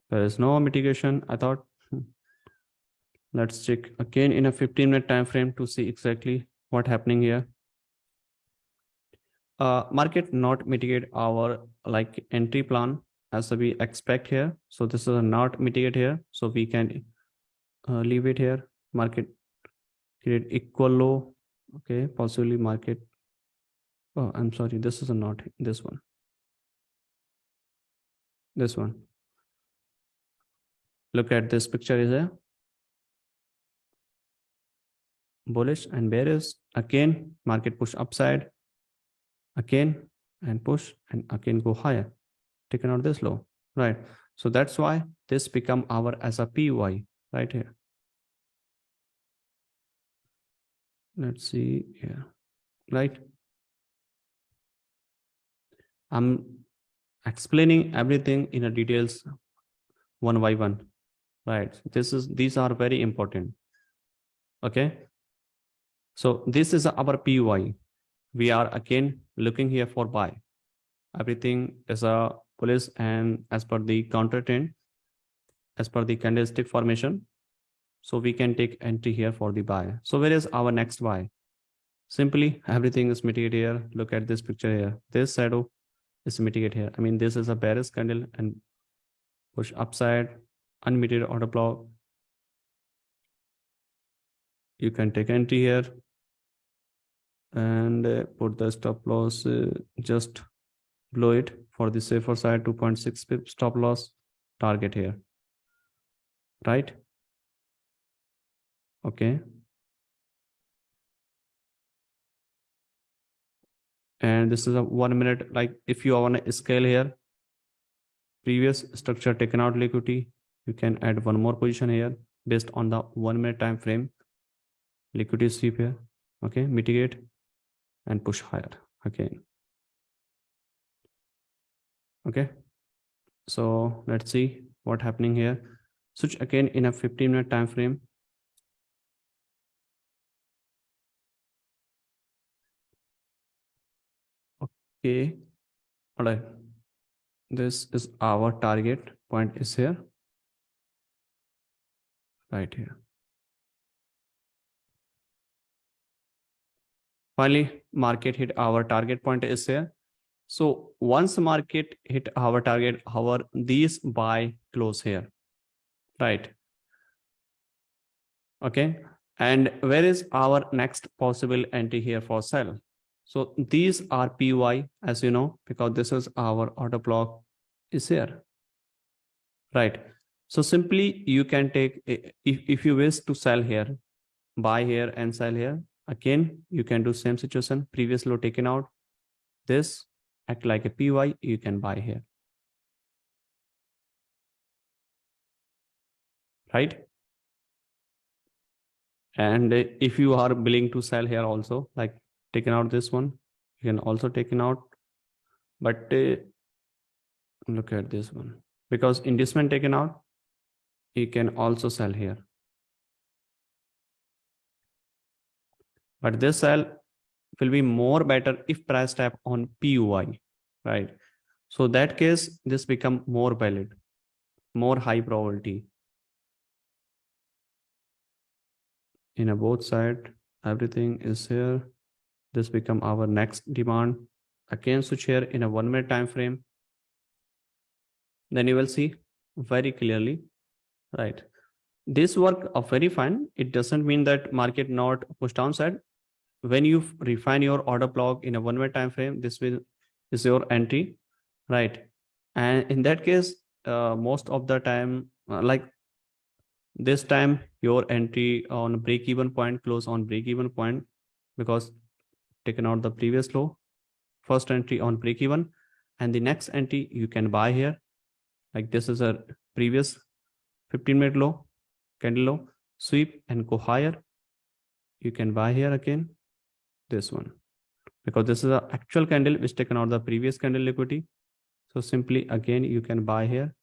There is no mitigation. I thought, let's check again in a 15-minute time frame to see exactly what happening here. Market not mitigate our like entry plan as we expect here. So this is a not mitigate here. So we can leave it here. Market create equal low. Okay, possibly market. Oh, I'm sorry. This is a not this one. This one. Look at this picture is a bullish and bearish. Again, market push upside. Again and push and again go higher. Taken out this low, right? So that's why this become our as a PY right here. Let's see here, right? I'm explaining everything in a details one by one, right? These are very important. Okay. So this is our PY. We are again looking here for buy. Everything is a bullish and as per the counter trend, as per the candlestick formation. So we can take entry here for the buy. So where is our next buy? Simply everything is mitigated here. Look at this picture here. This shadow is mitigated here. I mean, this is a bearish candle and push upside, unmitigated order block. You can take entry here and put the stop loss just below it for the safer side, 2.6 pip stop loss target here, right? Okay. And this is a 1 minute, like if you want to scale here, previous structure taken out liquidity, you can add one more position here based on the 1 minute time frame. Liquidity sweep here. Okay, mitigate and push higher again. Okay, so let's see what happening here. Switch again in a 15-minute time frame. Okay. All right. This is our target point is here, right here. Finally, market hit our target point is here. So once market hit our target, our these buy close here, right? Okay. And where is our next possible entry here for sell? So these are PY, as you know, because this is our order block is here, right? So simply you can take, if you wish to sell here, buy here and sell here, again, you can do same situation, previous low taken out, this act like a PY, you can buy here, right? And if you are willing to sell here also, like taken out this one, you can also taken out, but look at this one, because in this one taken out, you can also sell here, but this sell will be more better if price tap on PUI, right? So that case, this become more valid, more high probability. In a both side, everything is here. This become our next demand. Again, switch here in a 1 minute time frame. Then you will see very clearly, right? This work very fine. It doesn't mean that market not push downside. When you refine your order block in a 1 minute time frame, this will is your entry, right? And in that case, most of the time, like this time, your entry on break even point, close on break even point, because taken out the previous low, first entry on break even, and the next entry you can buy here. Like this is a previous 15-minute low, candle low, sweep and go higher. You can buy here again, this one, because this is the actual candle which taken out the previous candle liquidity. So simply again, you can buy here,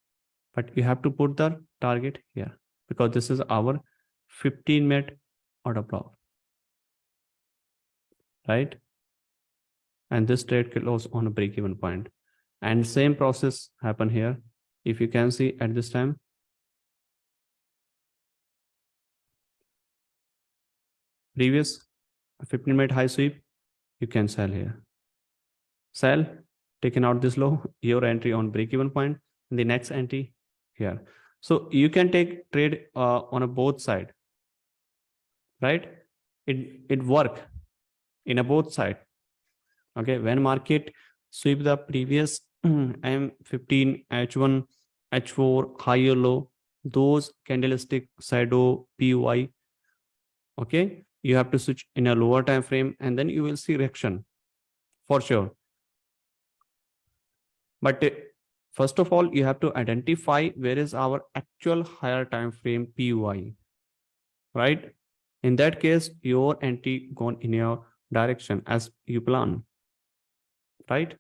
but you have to put the target here, because this is our 15-minute order block, right? And this trade close on a break even point. And same process happen here. If you can see at this time, previous 15-minute high sweep, you can sell here. Sell, taken out this low, your entry on break even point, and the next entry here. So you can take trade on a both side, right? It work in a both side. Okay, when market sweep the previous M15, H1, H4, higher low, those candlestick shadow PY, okay, you have to switch in a lower time frame, and then you will see reaction for sure. But first of all, you have to identify where is our actual higher time frame PY, right? In that case, your entry gone in your direction as you plan, right?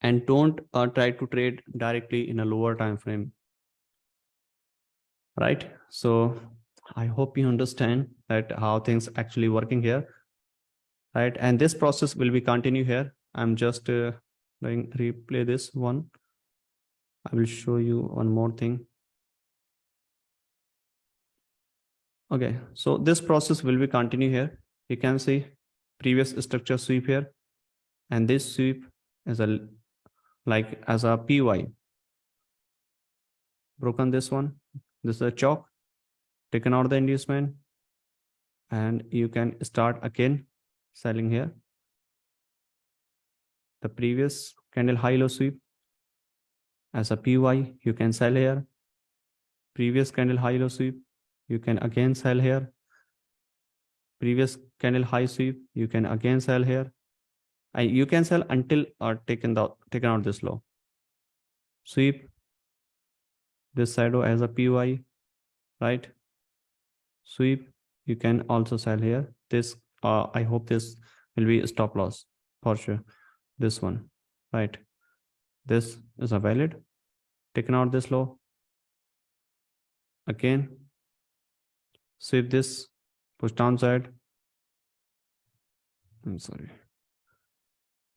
And don't try to trade directly in a lower time frame, right? So I hope you understand that how things actually working here, right? And this process will be continue here. I'm just doing replay this one. I will show you one more thing. Okay, so this process will be continue here. You can see previous structure sweep here, and this sweep is a like as a PY, broken this one. This is a chalk, taken out the inducement, and you can start again selling here. The previous candle high low sweep as a PY, you can sell here. Previous candle high low sweep, you can again sell here. Previous candle high sweep, you can again sell here. And you can sell until taken out this low. Sweep this shadow as a PY, right? Sweep, you can also sell here. This I hope this will be a stop loss for sure. This one, right? This is a valid, taken out this low, again sweep this, push downside. I'm sorry,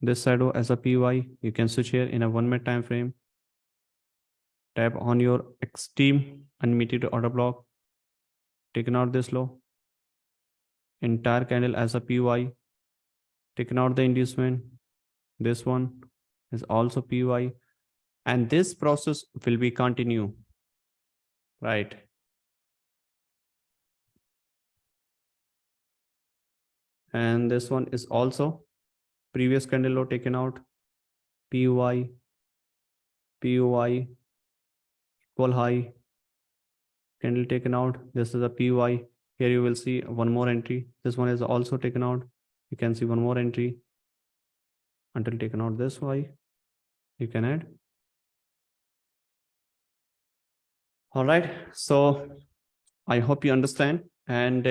This shadow as a PY. You can switch here in a 1 minute time frame. Tap on your extreme unmetered order block. Taken out this low. Entire candle as a PY. Taken out the inducement. This one is also PY. And this process will be continue. Right. And this one is also previous candle low taken out. PY. PY. Equal high. Candle taken out. This is a PY. Here you will see one more entry. This one is also taken out. You can see one more entry until taken out this Y. You can add. All right. So I hope you understand. And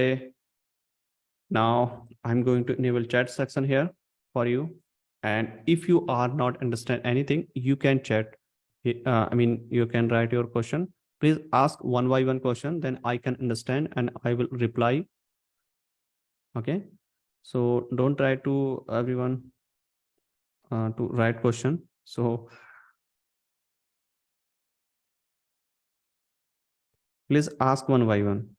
now I'm going to enable chat section here for you. And if you are not understand anything, you can chat. You can write your question. Please ask one by one question, then I can understand and I will reply. Okay. So don't try to everyone to write question. So please ask one by one.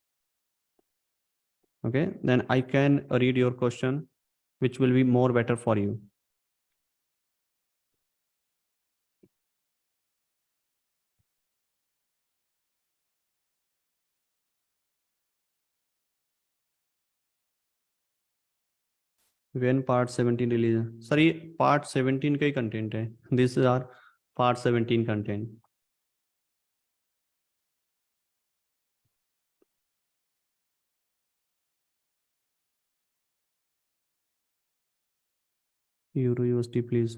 Okay. Then I can read your question, which will be more better for you. When part 17 release? Sorry, part 17 का ही content है. This is our part 17 content. Euro USD, please.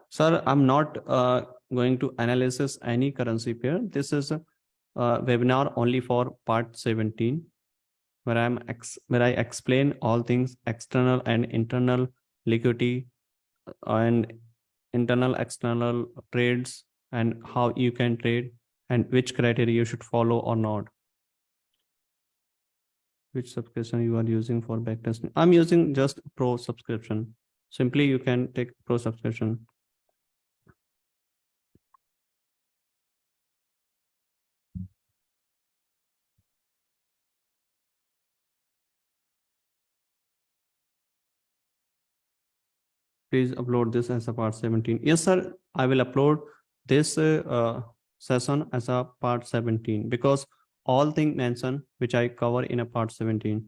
Sir, I'm not going to analysis any currency pair. This is a webinar only for part 17, where I explain all things external and internal liquidity and internal external trades and how you can trade and which criteria you should follow or not. Which subscription you are using for backtesting? I'm using just Pro subscription. Simply you can take Pro subscription. Please upload this as a part 17. Yes, sir. I will upload this session as a part 17 because all things mentioned which I cover in a part 17.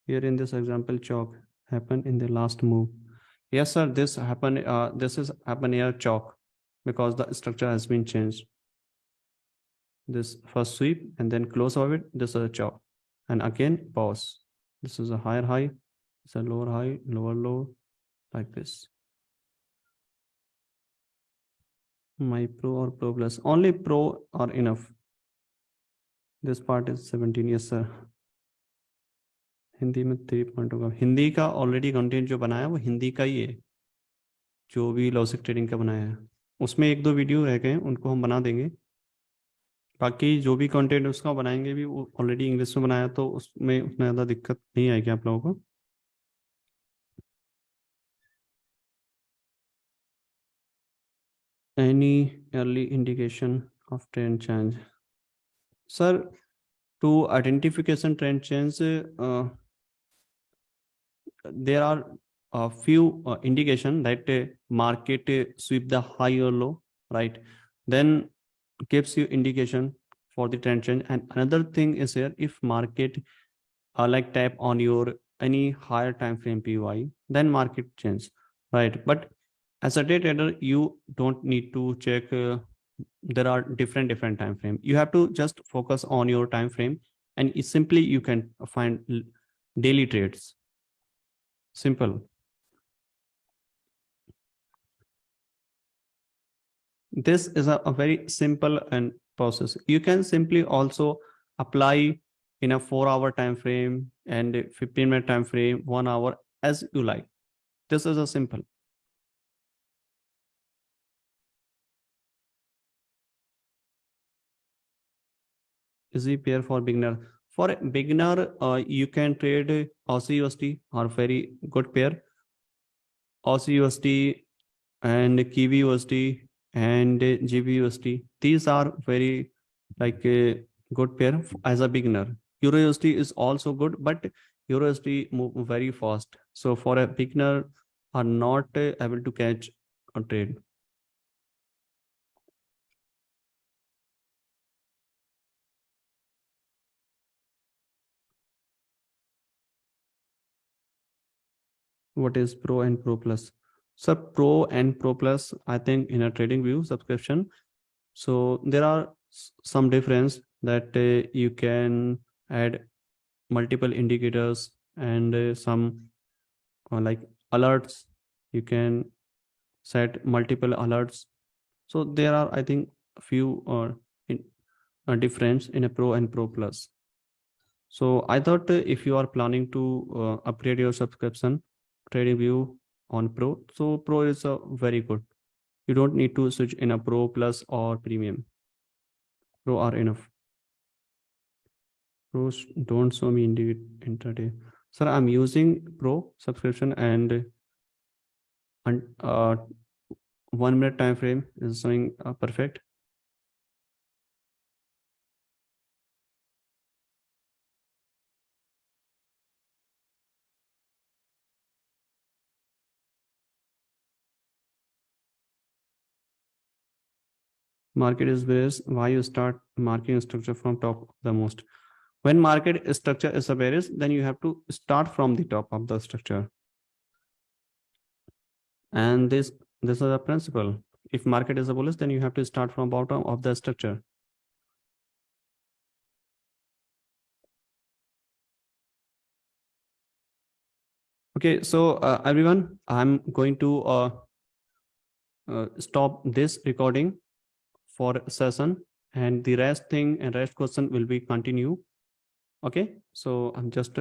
Here in this example, chalk happened in the last move. Yes, sir. This happened. This is happen here chalk because the structure has been changed. This first sweep and then close of it. This is a chalk, and again pause. This is a higher high. It's a lower high, lower low, like this. My Pro or Pro Plus? Only Pro are enough. This part is 17. Yes, sir. Hindi में 3 point होगा. हिंदी का already content जो बनाया वो हिंदी का ही है, जो भी लॉजिक ट्रेडिंग का बनाया है. उसमें 1-2 वीडियो रह गए, उनको हम बना देंगे. बाकी जो भी कंटेंट उसका बनाएंगे भी वो ऑलरेडी इंग्लिश में बनाया, तो उसमें उतना ज़्यादा दिक्कत नहीं आएगी आप लोगों को. Any early indication of trend change? Sir, to identification trend change, there are a few indication that market sweep the high or low, right? Then gives you indication for the trend change. And another thing is here, if market like tap on your any higher time frame PY, then market change, right? But as a day trader, you don't need to check. There are different time frame. You have to just focus on your time frame, and simply you can find daily trades. Simple. This is a very simple and process. You can simply also apply in a 4-hour time frame and 15-minute time frame, 1 hour, as you like. This is a simple. easy pair for beginner. For a beginner, you can trade Aussie USD or very good pair. Aussie USD and Kiwi USD and GB USD. These are very like a good pair as a beginner. Euro USD is also good, but Euro USD move very fast. So for a beginner, are not able to catch a trade. What is Pro and Pro Plus? So Pro and Pro Plus, I think in a TradingView subscription. So there are some difference that you can add multiple indicators and some like alerts. You can set multiple alerts. So there are, I think, a few difference in a Pro and Pro Plus. So I thought if you are planning to upgrade your subscription, TradingView on Pro, so Pro is very good. You don't need to switch in a Pro Plus or Premium. Pro are enough. Pros don't show me intraday. Sir, I'm using Pro subscription and 1 minute time frame is showing perfect. Market is bearish. Why you start marking structure from top the most? When market structure is a bearish, then you have to start from the top of the structure. And this is a principle. If market is a bullish, then you have to start from bottom of the structure. Okay, so everyone, I'm going to stop this recording for session, and the rest thing and rest question will be continue. Okay, so I'm just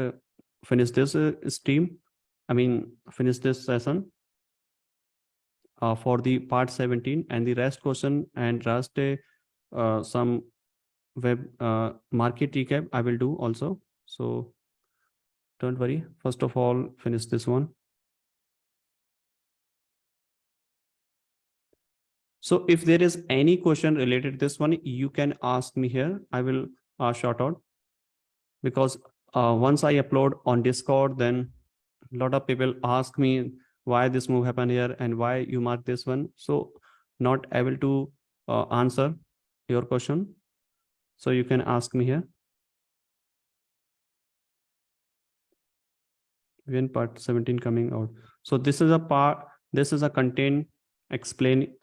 finish this stream. I mean, finish this session for the part 17, and the rest question and rest some web market recap I will do also. So don't worry. First of all, finish this one. So if there is any question related to this one, you can ask me here. I will shout out, because once I upload on Discord, then a lot of people ask me why this move happened here and why you mark this one. So not able to answer your question. So you can ask me here. When part 17 coming out. So this is a part, this is a content explain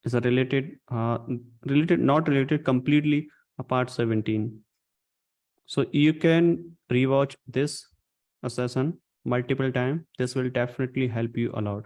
is a related, not related completely a part 17. So you can rewatch this session multiple times. This will definitely help you a lot.